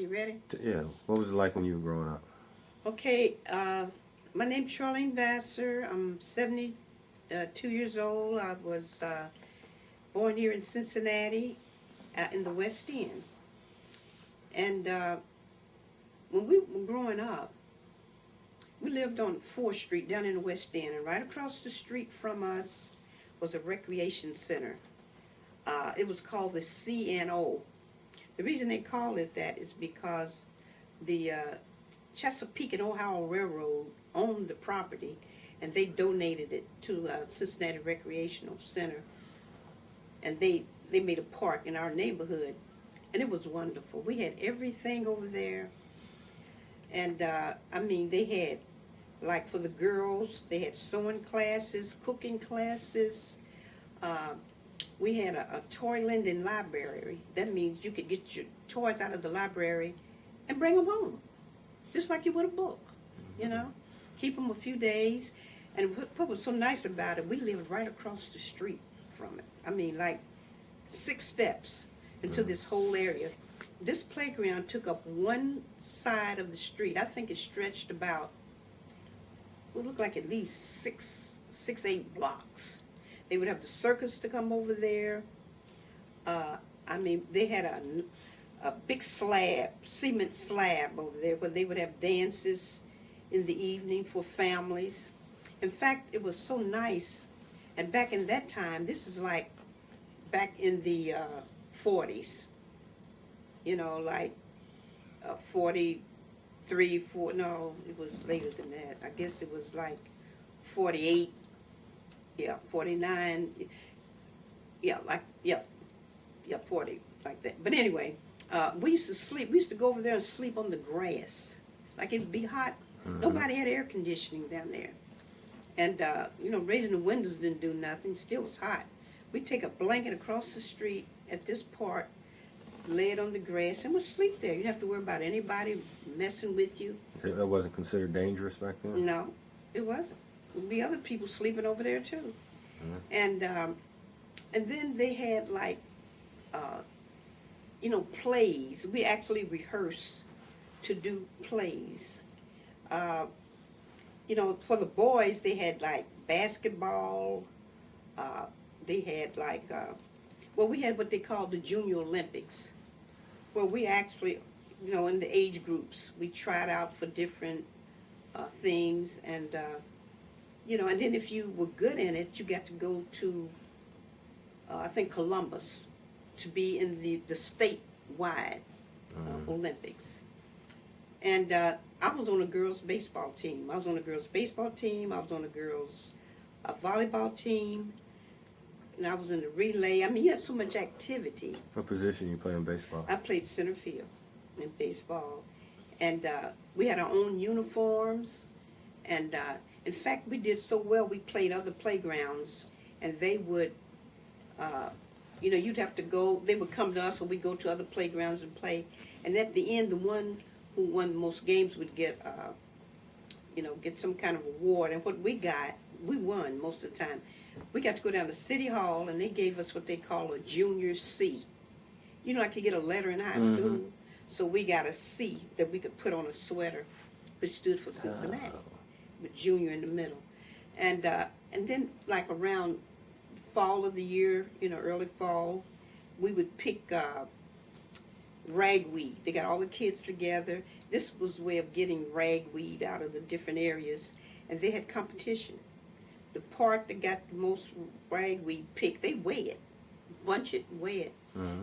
You ready? Yeah. What was it like when you were growing up? Okay, my name's Charlene Vassar. I'm 72 years old. I was born here in Cincinnati, in the West End. And when we were growing up, we lived on 4th Street down in the West End, and right across the street from us was a recreation center. It was called the CNO. The reason they called it that is because the Chesapeake and Ohio Railroad owned the property, and they donated it to Cincinnati Recreational Center, and they made a park in our neighborhood, and it was wonderful. We had everything over there, and I mean, they had, like for the girls, they had sewing classes, cooking classes. We had a toy lending library. That means you could get your toys out of the library and bring them home, just like you would a book, you know. Keep them a few days. And what was so nice about it, we lived right across the street from it. I mean, like 6 steps into this whole area. This playground took up one side of the street. I think it stretched about, it looked like at least 8 blocks. They would have the circus to come over there. I mean, they had a big slab, cement slab over there where they would have dances in the evening for families. In fact, it was so nice. And back in that time, this is like back in the 40s, you know, like 43, 4, no, it was later than that. I guess it was like 48, yeah, 49, yeah, like, yeah, 40, like that. But anyway, we used to sleep, we used to go over there and sleep on the grass. Like it'd be hot. Nobody had air conditioning down there. And, you know, raising the windows didn't do nothing. Still was hot. We'd take a blanket across the street at this park, lay it on the grass, and we'd sleep there. You didn't have to worry about anybody messing with you. That wasn't considered dangerous back then? No, it wasn't. There'd be other people sleeping over there, too. And then they had, like, you know, plays. We actually rehearsed to do plays. You know, for the boys, they had like basketball. They had like, well, we had what they called the Junior Olympics, where we actually, you know, in the age groups, we tried out for different things, and you know, and then if you were good in it, you got to go to, I think, Columbus, to be in the statewide Olympics. And I was on a girls' baseball team. I was on a girls' baseball team. I was on a girls' volleyball team. And I was in the relay. I mean, you had so much activity. What position you play in baseball? I played center field in baseball. And we had our own uniforms. And in fact, we did so well, we played other playgrounds. And they would, you know, you'd have to go. They would come to us, or we'd go to other playgrounds and play. And at the end, the one who won the most games would get, you know, get some kind of award. And what we got, we won most of the time. We got to go down to City Hall, and they gave us what they call a junior C. You know, like you get a letter in high school. So we got a C that we could put on a sweater, which stood for Cincinnati, with junior in the middle. And then, like around fall of the year, you know, early fall, we would pick ragweed. They got all the kids together. This was a way of getting ragweed out of the different areas, and they had competition. The part that got the most ragweed picked, they weigh it, bunch it, weigh it.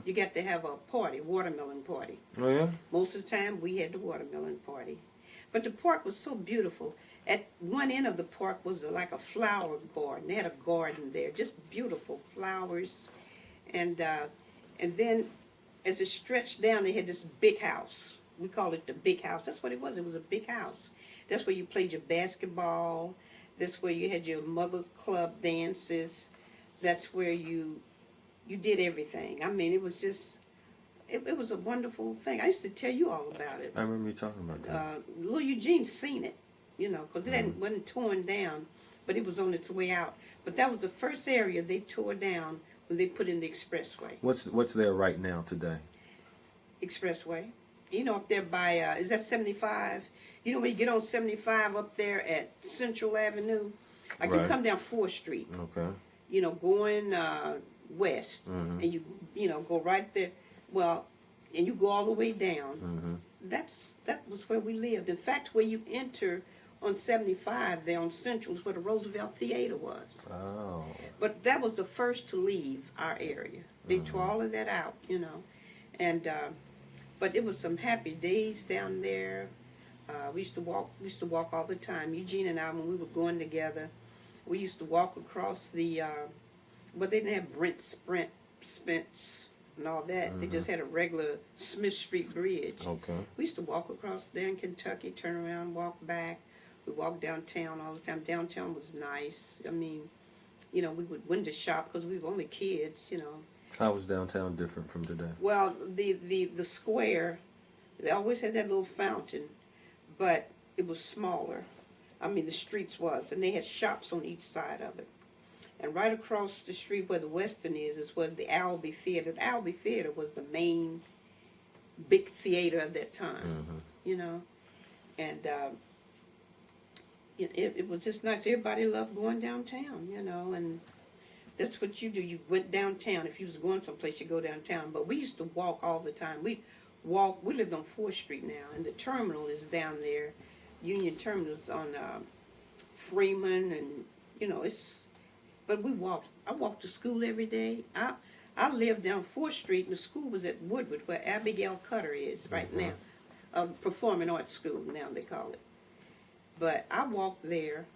You got to have a party, watermelon party. Oh, yeah? Most of the time, we had the watermelon party. But the park was so beautiful. At one end of the park was like a flower garden. They had a garden there, just beautiful flowers. And then as it stretched down, they had this big house. We call it the big house. That's what it was. It was a big house. That's where you played your basketball. That's where you had your mother club dances. That's where you did everything. I mean, it was just, it was a wonderful thing. I used to tell you all about it. I remember you talking about that. Little Eugene's seen it, you know, because it wasn't torn down, but it was on its way out. But that was the first area they tore down when they put in the expressway. What's there right now today? Expressway. you know, up there by, is that 75? You know, when you get on 75 up there at Central Avenue, like you Right. come down 4th Street, Okay. you know, going west, Mhm. and you know, go right there. Well, and you go all the way down. Mhm. That was where we lived. In fact, where you enter on 75 there on Central is where the Roosevelt Theater was. Oh. But that was the first to leave our area. They tore all of that out, you know. And but it was some happy days down there. We used to walk all the time. Eugene and I, when we were going together, we used to walk across the well, they didn't have Brent Spence and all that. They just had a regular Smith Street Bridge. Okay. We used to walk across there in Kentucky, turn around, walk back. We walked downtown all the time. Downtown was nice. I mean, you know, we went to shop because we were only kids, you know. How was downtown different from today? Well, the square, they always had that little fountain, but it was smaller. I mean, the streets was, and they had shops on each side of it. And right across the street where the Western is where the Albee Theater. The Albee Theater was the main big theater of that time, you know. And it was just nice. Everybody loved going downtown, you know, and that's what you do. You went downtown. If you was going someplace, you go downtown. But we used to walk all the time. We lived on 4th Street now, and the terminal is down there. Union Terminal is on Freeman, and, you know, but we walked. I walked to school every day. I lived down 4th Street, and the school was at Woodward, where Abigail Cutter is right now. Performing Arts School, now they call it. But I walked there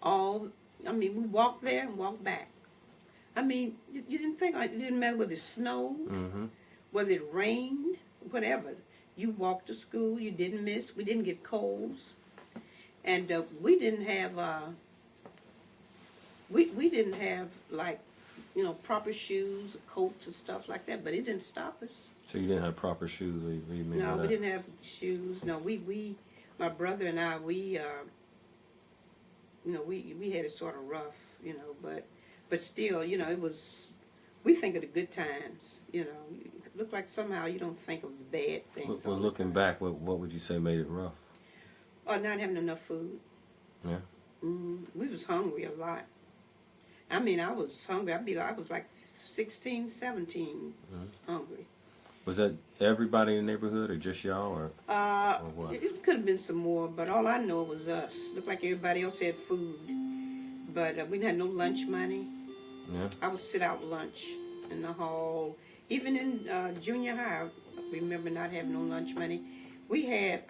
we walked there and walked back. I mean, you didn't think, it didn't matter whether it snowed, whether it rained, whatever. You walked to school, you didn't miss, we didn't get colds. And we didn't have, we didn't have, like, you know, proper shoes, coats and stuff like that, but it didn't stop us. So you didn't have proper shoes? Or you mean No, by we that? didn't have shoes. No, my brother and I, you know, we had it sort of rough, you know, but still, you know, we think of the good times, you know. It looked like somehow you don't think of the bad things. Well, looking back, what would you say made it rough? Oh, not having enough food. Yeah. We was hungry a lot. I mean, I was hungry. I was like 16, 17 hungry. Was that everybody in the neighborhood or just y'all? Or what? It could have been some more, but all I know was us. Looked like everybody else had food. But we didn't have no lunch money. Yeah. I would sit out lunch in the hall. Even in junior high, I remember not having no lunch money. We had,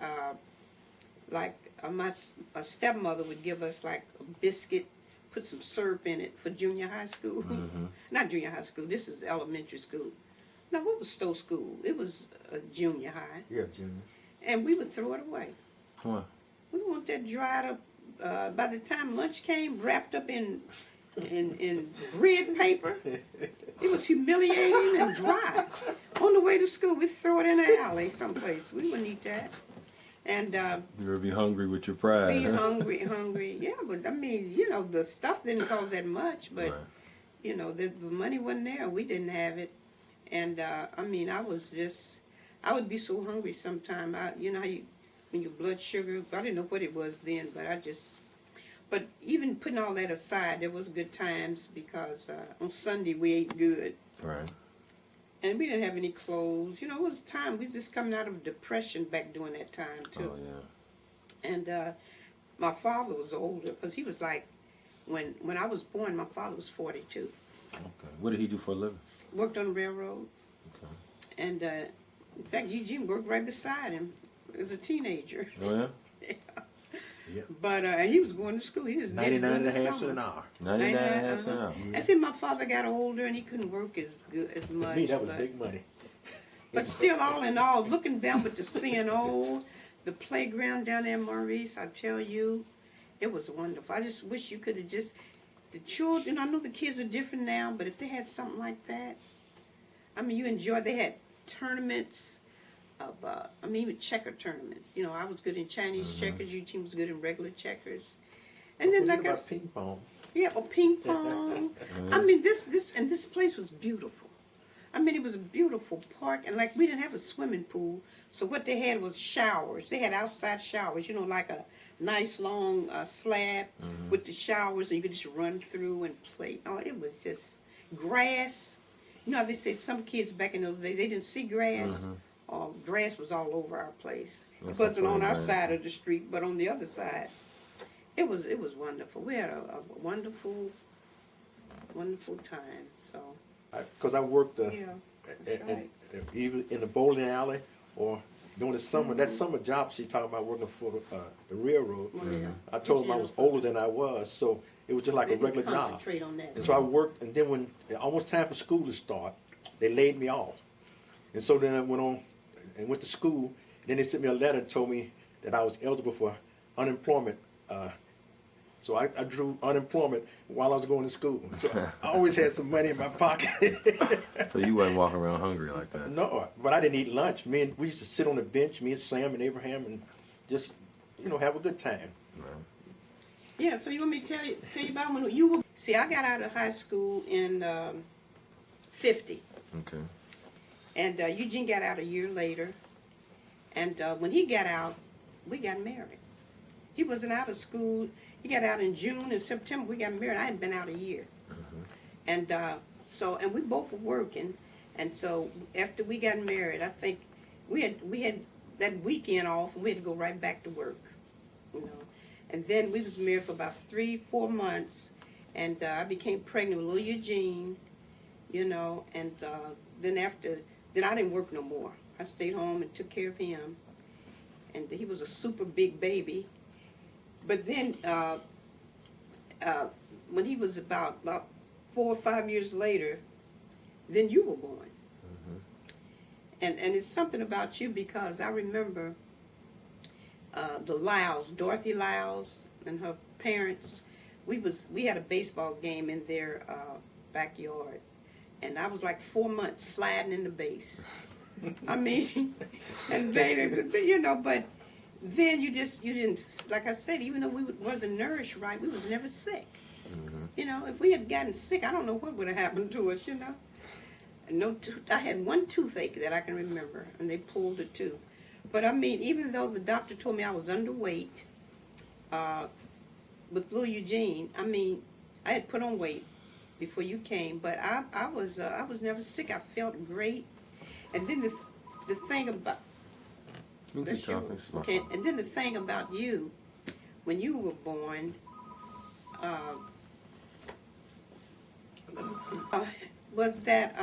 my stepmother would give us like a biscuit, put some syrup in it for junior high school. Not junior high school, this is elementary school. Now, what was Stowe School? It was junior high. Yeah, junior. And we would throw it away. What? We didn't want that dried up. By the time lunch came, wrapped up in bread paper, it was humiliating and dry. On the way to school, we'd throw it in the alley someplace. We wouldn't eat that. And You would be hungry with your pride. be huh? hungry. Yeah, but I mean, you know, the stuff didn't cost that much, but, Right. you know, the money wasn't there. We didn't have it. And, I mean, I would be so hungry sometime. You know how when your blood sugar, I didn't know what it was then, but even putting all that aside, there was good times because on Sunday we ate good. Right. And we didn't have any clothes. You know, it was time. We was just coming out of depression back during that time, too. Oh yeah. And my father was older because he was like, when I was born, my father was 42. Okay. What did he do for a living? Worked on the railroad. Okay. And in fact, Eugene worked right beside him as a teenager. Oh yeah. Yeah. But he was going to school. He just did it 99 during and the a half summer. an hour. 99 cents an hour. I said my father got older and he couldn't work as much. To me, that was big money. But still, all in all, looking down but to seeing the playground down there in Maurice, I tell you, it was wonderful. I just wish you could have the children, I know the kids are different now, but if they had something like that, I mean, they had tournaments of, even checker tournaments. You know, I was good in Chinese checkers, Eugene was good in regular checkers. And then, like I said, ping pong. yeah, or ping pong. I mean, this place was beautiful. I mean, it was a beautiful park, and like we didn't have a swimming pool, so what they had was showers. They had outside showers, like a nice long slab with the showers, and you could just run through and play. Oh, it was just grass. You know how they said some kids back in those days, they didn't see grass? Grass was all over our place. It wasn't on our side of the street, but on the other side. It was wonderful. We had a wonderful, wonderful time. So, Because I worked yeah, that's right. either in the bowling alley or during the summer. That summer job she's talking about working for the railroad. Well, yeah. I told them I was older than I was, so it was just like They a regular didn't job. concentrate on that. And so I worked, and then when almost time for school to start, they laid me off. And so then I went on and went to school. Then they sent me a letter and told me that I was eligible for unemployment. So I drew unemployment while I was going to school. So I always had some money in my pocket. So you wasn't walking around hungry like that? No, but I didn't eat lunch. We used to sit on the bench, me and Sam and Abraham, and just, have a good time. Right. Yeah, so you want me to tell you about when you were... See, I got out of high school in 50. Okay. And Eugene got out a year later. And when he got out, we got married. He wasn't out of school. He got out in June and September. We got married. I hadn't been out a year. And and we both were working. And so after we got married, I think we had that weekend off, and we had to go right back to work. And then we was married for about 3-4 months, and I became pregnant with little Eugene, and then I didn't work no more. I stayed home and took care of him, and he was a super big baby. But then when he was about 4 or 5 years later, then you were born. And it's something about you, because I remember the Lyles, Dorothy Lyles and her parents. We had a baseball game in their backyard, and I was like 4 months sliding in the base. I mean, and but then you didn't, like I said, even though we wasn't nourished right, we was never sick. If we had gotten sick, I don't know what would have happened to us. And I had one toothache that I can remember, and they pulled the tooth. But I mean, even though the doctor told me I was underweight, with little Eugene, I mean, I had put on weight before you came, but I was never sick. I felt great. And then the thing about okay, and then the thing about you, when you were born, was that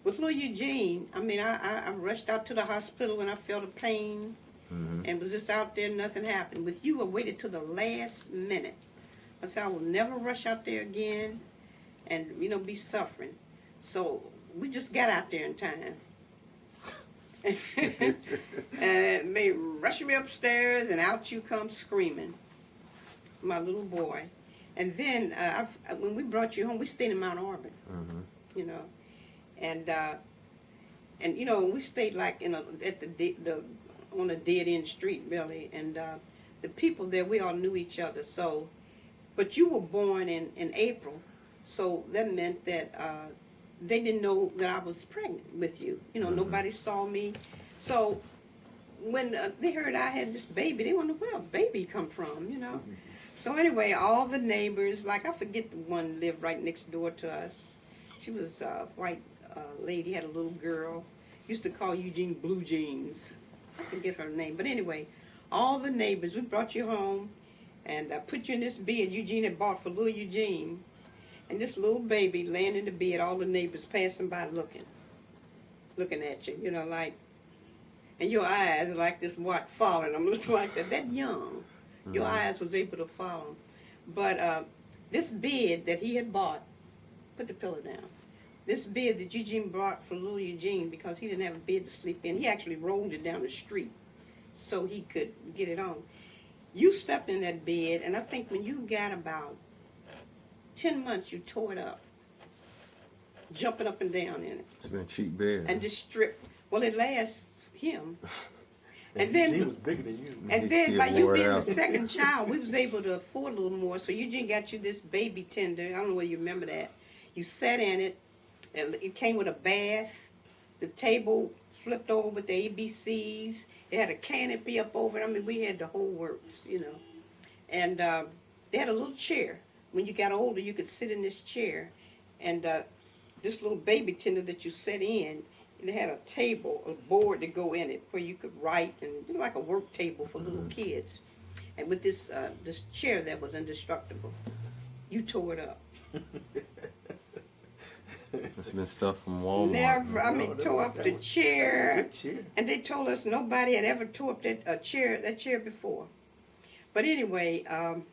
with little Eugene, I mean, I rushed out to the hospital when I felt a pain, and was just out there, nothing happened. With you, I waited till the last minute. I said, I will never rush out there again and, be suffering. So we just got out there in time. And they rushed me upstairs, and out you come screaming, my little boy. And then when we brought you home, we stayed in Mount Auburn, and we stayed like on a dead end street, really. And the people there, we all knew each other. So, but you were born in April, so that meant that they didn't know that I was pregnant with you. Nobody saw me. So when they heard I had this baby, they wondered where a baby come from, So anyway, all the neighbors, like I forget the one lived right next door to us. She was a white lady, had a little girl. Used to call Eugene Blue Jeans. I forget her name. But anyway, all the neighbors, we brought you home and put you in this bed Eugene had bought for little Eugene. And this little baby laying in the bed, all the neighbors passing by looking at you, like, and your eyes are like this, following them, looks like that young. Your eyes was able to follow him. But this bed that he had bought, put the pillow down, this bed that Eugene brought for little Eugene, because he didn't have a bed to sleep in, he actually rolled it down the street so he could get it on. You slept in that bed, and I think when you got about 10 months, you tore it up, jumping up and down in it. It's been a cheap bed. And just stripped. Well, it lasts him. And then Eugene was bigger than you. And then by you wore it being the out. second child, we was able to afford a little more. So Eugene got you this baby tender. I don't know whether you remember that. You sat in it, And it came with a bath. The table flipped over with the ABCs. It had a canopy up over it. I mean, we had the whole works, you know. And they had a little chair. When you got older, you could sit in this chair. And this little baby tender that you sat in, and it had a table, a board to go in it where you could write, and like a work table for little kids. And with this this chair that was indestructible, you tore it up. It's been stuff from Walmart. Never, I mean, No, that tore was- up that the was- chair. Good chair. And they told us nobody had ever tore up that chair before. But anyway, and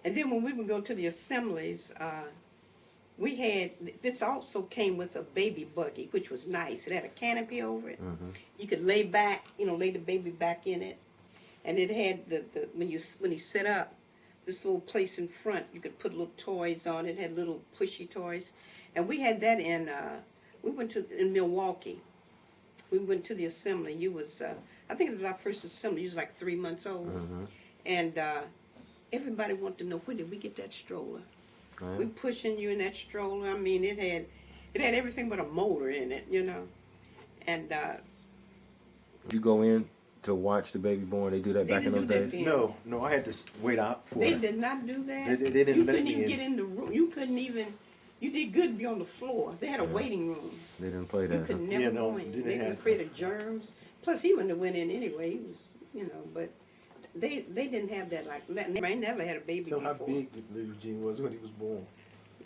then when we would go to the assemblies, we had, this also came with a baby buggy, which was nice. It had a canopy over it. You could lay back, you know, lay the baby back in it. And it had when he set up, this little place in front, you could put little toys on it. It had little pushy toys. And we had that in Milwaukee. We went to the assembly. You was, I think it was our first assembly. You was like 3 months old. And everybody wanted to know, where did we get that stroller? Right. We pushing you in that stroller. I mean, it had everything but a motor in it, you know. And You go in to watch the baby born. They do that They back in didn't those do that days. then. No, I had to wait out for they it. did not do that. They didn't you let couldn't me even in. get in the room. You couldn't even. You did good to be on the floor. They had a waiting room. They didn't play You that. could huh? never Yeah, no, go in. didn't They have- created germs. Plus, he wouldn't have went in anyway. He was, you know, but they didn't have that like that. I never had a baby Tell before. how big little Eugene was when he was born.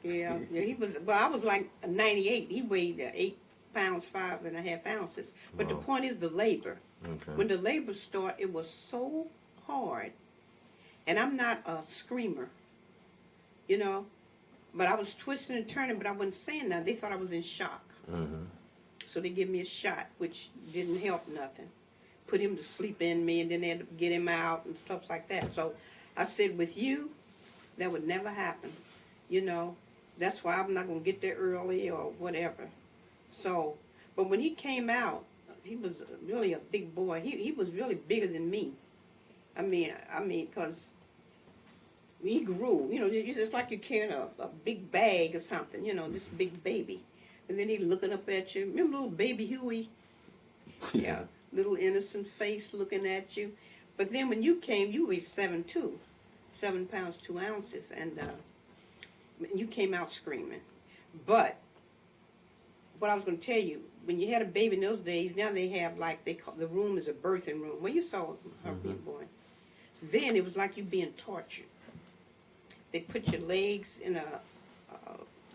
Yeah, he was. Well, I was like 98. He weighed 8 pounds 5.5 ounces. But the Wow. point is the labor. Okay. When the labor started, it was so hard. And I'm not a screamer, you know. But I was twisting and turning, but I wasn't saying nothing. They thought I was in shock. So they gave me a shot, which didn't help nothing. Put him to sleep in me, and then they had to get him out and stuff like that. So I said, with you, that would never happen. You know, that's why I'm not going to get there early or whatever. So, but when he came out, he was really a big boy. He was really bigger than me. I mean, because he grew. You know, it's just like you're carrying a big bag or something, you know, this big baby. And then he looking up at you. Remember little baby Huey? Yeah, little innocent face looking at you. But then when you came, you weighed 7'2", 7 pounds 2 ounces, and you came out screaming. But what I was going to tell you, when you had a baby in those days, now they have like the room is a birthing room. When you saw her being born, then it was like you being tortured. They put your legs in a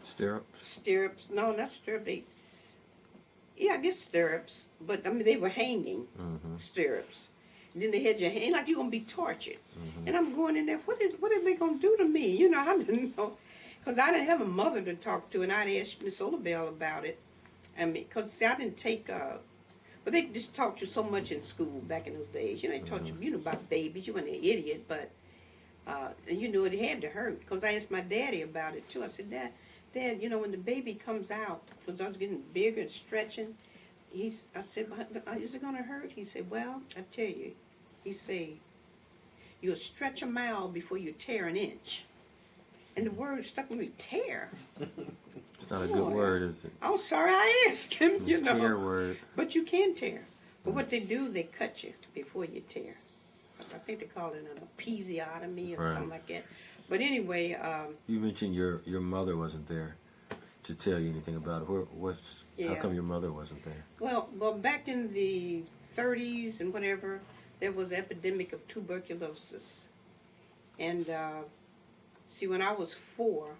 Stirrups. stirrups. No, not stirrups. I guess stirrups. But I mean, they were hanging stirrups. And then they had your hand like you're gonna be tortured. And I'm going in there. What are they gonna do to me? You know, I didn't know, because I didn't have a mother to talk to, and I'd ask Miss Olabelle about it. I mean, because I didn't take. But they just taught you so much in school back in those days. You know, they taught you, about babies. You weren't an idiot, but and you knew it had to hurt. Because I asked my daddy about it too. I said, Dad, you know, when the baby comes out, because I was getting bigger and stretching, I said, is it going to hurt? He said, well, I tell you, he said, you'll stretch a mile before you tear an inch. And the word stuck with me, tear. It's not a good word, is it? I'm sorry I asked him, you know. Tear word. But you can tear. But what they do, they cut you before you tear. I think they call it an episiotomy or Right. something like that. But anyway, You mentioned your mother wasn't there to tell you anything about it. How Yeah. come your mother wasn't there? well, back in the 30s and whatever, there was an epidemic of tuberculosis. And see, when I was 4,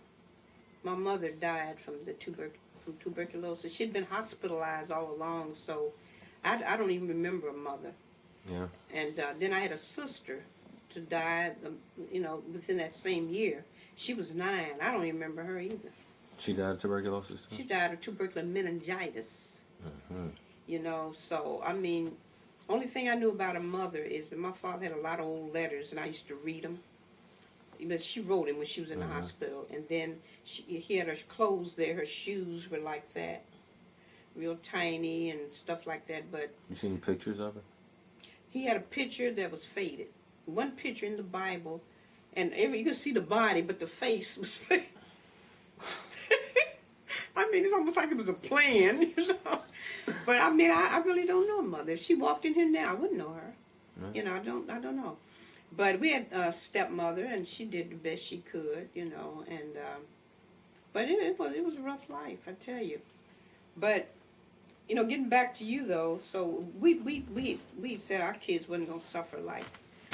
my mother died from from tuberculosis. She'd been hospitalized all along, so I don't even remember a mother. Yeah. And then I had a sister to die, within that same year. She was 9. I don't even remember her either. She died of tuberculosis too? She died of tubercular meningitis. You know, so, I mean, only thing I knew about her mother is that my father had a lot of old letters, and I used to read them. But she wrote them when she was in the hospital. And then he had her clothes there. Her shoes were like that, real tiny and stuff like that. But You seen pictures of it? he had a picture that was faded. One picture in the Bible, and you could see the body, but the face was faded. I mean, it's almost like it was a plan, you know. But I mean, I really don't know mother. If she walked in here now, I wouldn't know her. Right. You know, I don't know. But we had a stepmother, and she did the best she could, you know. And but it was a rough life, I tell you. But you know, getting back to you though, so we said our kids wasn't gonna suffer like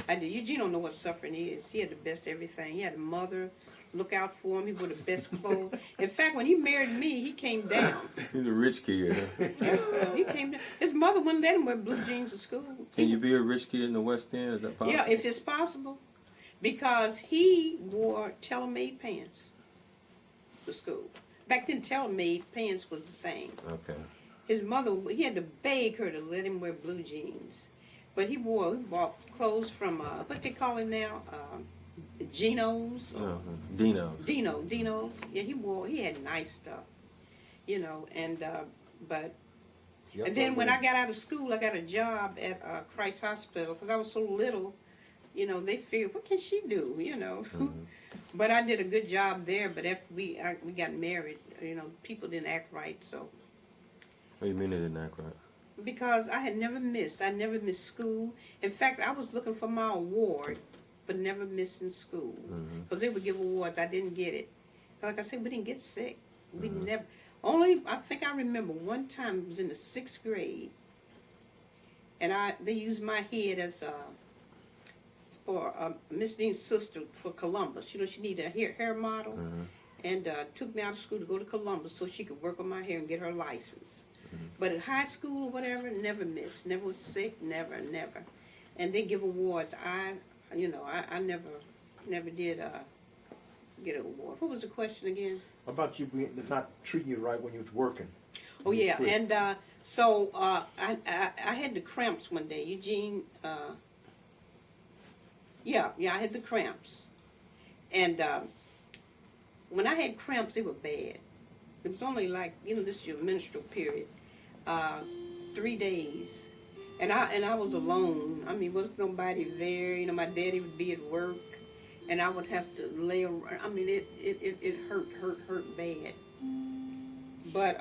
I did. Eugene don't know what suffering is. He had the best everything. He had a mother look out for him. He wore the best clothes. In fact, when he married me, he came down. He's a rich kid. Huh? Yeah, he came down. His mother wouldn't let him wear blue jeans to school. Can you be a rich kid in the West End? Is that possible? Yeah, if it's possible, because he wore tailor-made pants to school. Back then, tailor-made pants was the thing. Okay. His mother, he had to beg her to let him wear blue jeans. But he bought clothes from, what they call it now, Geno's. Dino's. Yeah, he had nice stuff, you know, and, but, Yep, and then when I got out of school, I got a job at Christ Hospital, because I was so little, you know, they figured, what can she do, you know? Mm-hmm. But I did a good job there, but after we got married, you know, people didn't act right, so. What do you mean it didn't act right? Because I never missed school. In fact, I was looking for my award for never missing school. Because they would give awards, I didn't get it. Like I said, we didn't get sick. We never, only, I think I remember one time, it was in the 6th grade. And they used my head as for Miss Dean's sister for Columbus. You know, she needed a hair model. And took me out of school to go to Columbus so she could work on my hair and get her license. But at high school or whatever, never missed, never was sick, never. And they give awards. I never did get an award. What was the question again? About you not treating you right when you was working. Oh yeah, and so I had the cramps one day. Eugene, yeah, I had the cramps, and when I had cramps, they were bad. It was only like, you know, this is your menstrual period, 3 days, and I was alone. I mean, wasn't nobody there. You know, my daddy would be at work, and I would have to lay around. I mean, it hurt bad. But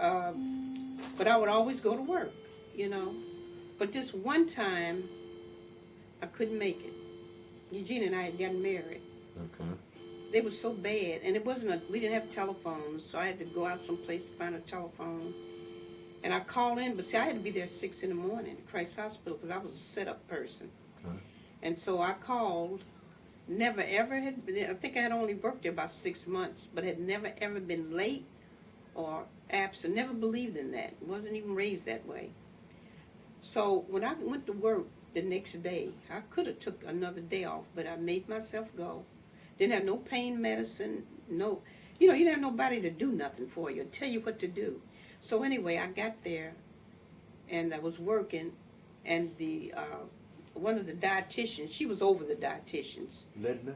I would always go to work, you know. But this one time, I couldn't make it. Eugene and I had gotten married. Okay. They were so bad, and we didn't have telephones, so I had to go out someplace to find a telephone. And I called in, but see, I had to be there at 6 in the morning at Christ Hospital because I was a setup person. Okay. And so I called, never ever had been, I think I had only worked there about 6 months, but had never ever been late or absent, never believed in that, wasn't even raised that way. So when I went to work the next day, I could have took another day off, but I made myself go. Didn't have no pain medicine, no, you know, you didn't have nobody to do nothing for you, tell you what to do. So anyway, I got there, and I was working, and the one of the dietitians, she was over the dietitians. Ledna?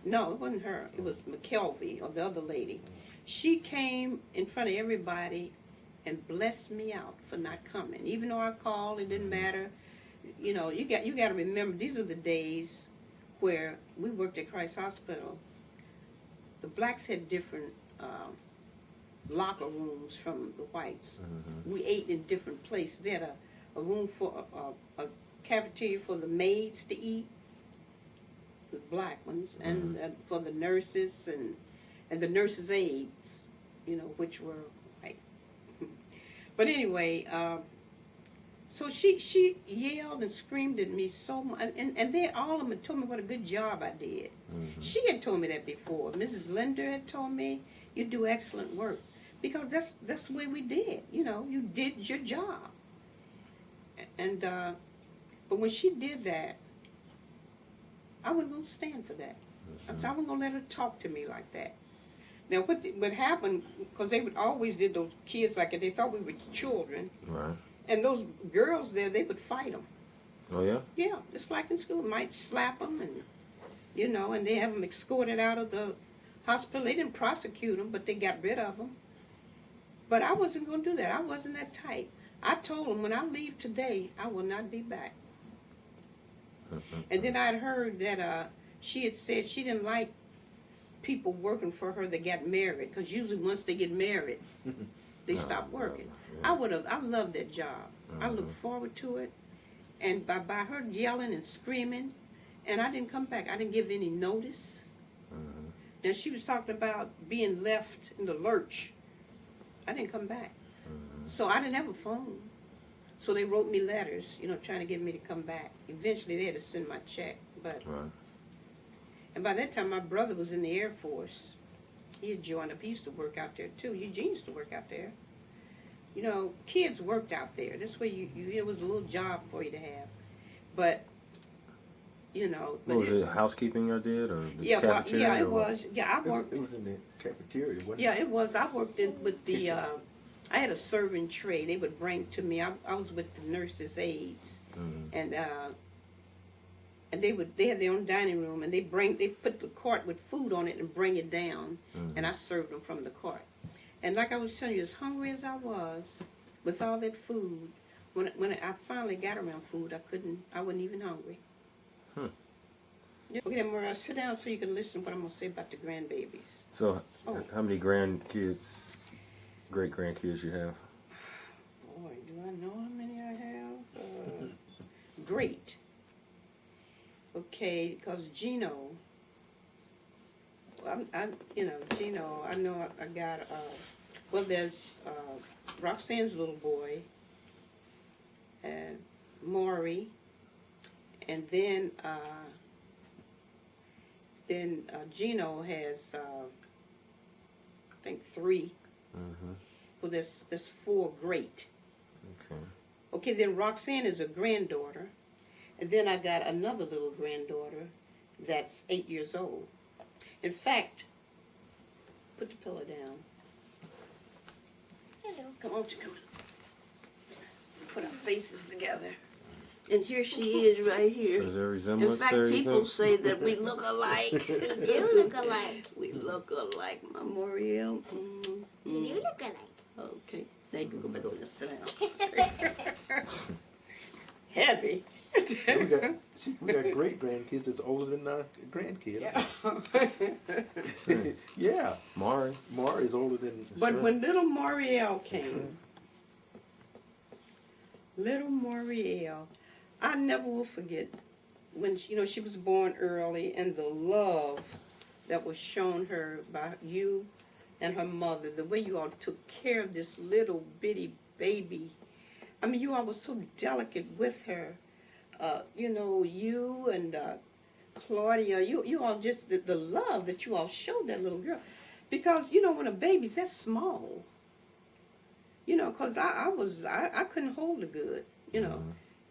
No, it wasn't her. It was McKelvey, or the other lady. She came in front of everybody and blessed me out for not coming. Even though I called, it didn't matter. You know, you got to remember, these are the days where we worked at Christ Hospital. The blacks had different locker rooms from the whites. We ate in different places. They had a room for a cafeteria for the maids to eat, the black ones, and for the nurses and the nurses' aides, you know, which were white. But anyway, so she yelled and screamed at me so much, and they all of them had told me what a good job I did. She had told me that before. Mrs. Linder had told me, you do excellent work. Because that's the way we did, you know, you did your job. And, but when she did that, I wasn't going to stand for that. I said, I wasn't going to let her talk to me like that. Now, what happened, because they would always did those kids like that, they thought we were children. Right. And those girls there, they would fight them. Oh, yeah? Yeah, just like in school. Might slap them, and, you know, and they have them escorted out of the hospital. They didn't prosecute them, but they got rid of them. But I wasn't going to do that. I wasn't that type. I told them, when I leave today, I will not be back. And then I had heard that she had said she didn't like people working for her that got married, because usually once they get married, they stopped working. I loved that job. I looked forward to it. And by her yelling and screaming, and I didn't come back. I didn't give any notice. Then she was talking about being left in the lurch. I didn't come back. So I didn't have a phone. So they wrote me letters, trying to get me to come back. Eventually they had to send my check. But And by that time my brother was in the Air Force. He had joined up. He used to work out there too. Eugene used to work out there. Kids worked out there. This way it was a little job for you to have. But What was it, housekeeping I did, or the cafeteria? Yeah, it or what? was. Yeah, I worked. It was in the cafeteria, wasn't it? Yeah, it was. I worked with the. I had a serving tray. They would bring to me. I was with the nurses' aides, and they had their own dining room, and they put the cart with food on it and bring it down, and I served them from the cart. And like I was telling you, as hungry as I was, with all that food, when I finally got around food, I wasn't even hungry. Okay, then Maria, sit down so you can listen to what I'm going to say about the grandbabies. So, how many grandkids, great grandkids you have? Boy, do I know how many I have? Great. Okay, because Gino, Gino, I know I got, there's Roxanne's little boy, and Maury, and then Gino has, I think 3. Well, there's 4 great. Okay. Okay, then Roxanne is a granddaughter. And then I got another little granddaughter that's 8 years old. In fact, put the pillow down. Hello. Come on, come on. Put our faces together. And here she is right here. So is there In resemblance fact, there, you people think? say that we look alike. We do look alike. We look alike, my Moriel. We do look alike. Okay, now you can go back over and sit down. Heavy. We got great grandkids that's older than our grandkids. Yeah. Yeah. Mari. Mari is older than. But when little Moriel came, I never will forget when she was born early, and the love that was shown her by you and her mother, the way you all took care of this little bitty baby. I mean, you all were so delicate with her. You and Claudia, you all just, the love that you all showed that little girl. Because, when a baby's that small, because I couldn't hold her good,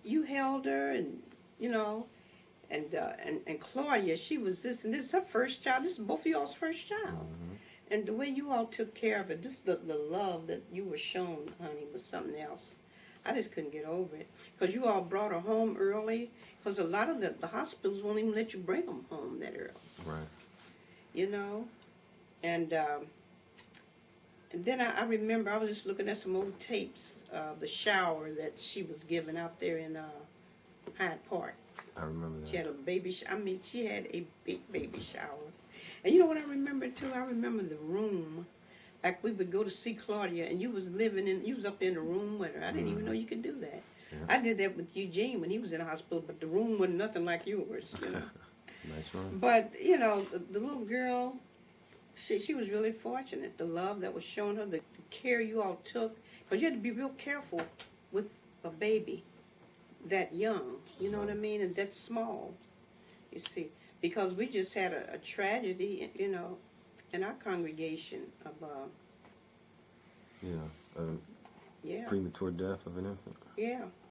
You held her and, and Claudia, she was this, and this is her first child. This is both of y'all's first child. And the way you all took care of it, the love that you were shown, honey, was something else. I just couldn't get over it. Because you all brought her home early. Because a lot of the hospitals won't even let you bring them home that early. Right. And then I remember I was just looking at some old tapes of the shower that she was given out there in Hyde Park. I remember that. She had a baby she had a big baby shower. And you know what I remember too? I remember the room. Like we would go to see Claudia, and you was up in the room with her. I didn't even know you could do that. Yeah. I did that with Eugene when he was in the hospital, but the room wasn't nothing like yours. Nice room. But the little girl, she was really fortunate. The love that was shown her, the care you all took, because you had to be real careful with a baby that young. You know what I mean, and that small. You see, because we just had a tragedy, in our congregation of Yeah. yeah. Premature death of an infant. Yeah.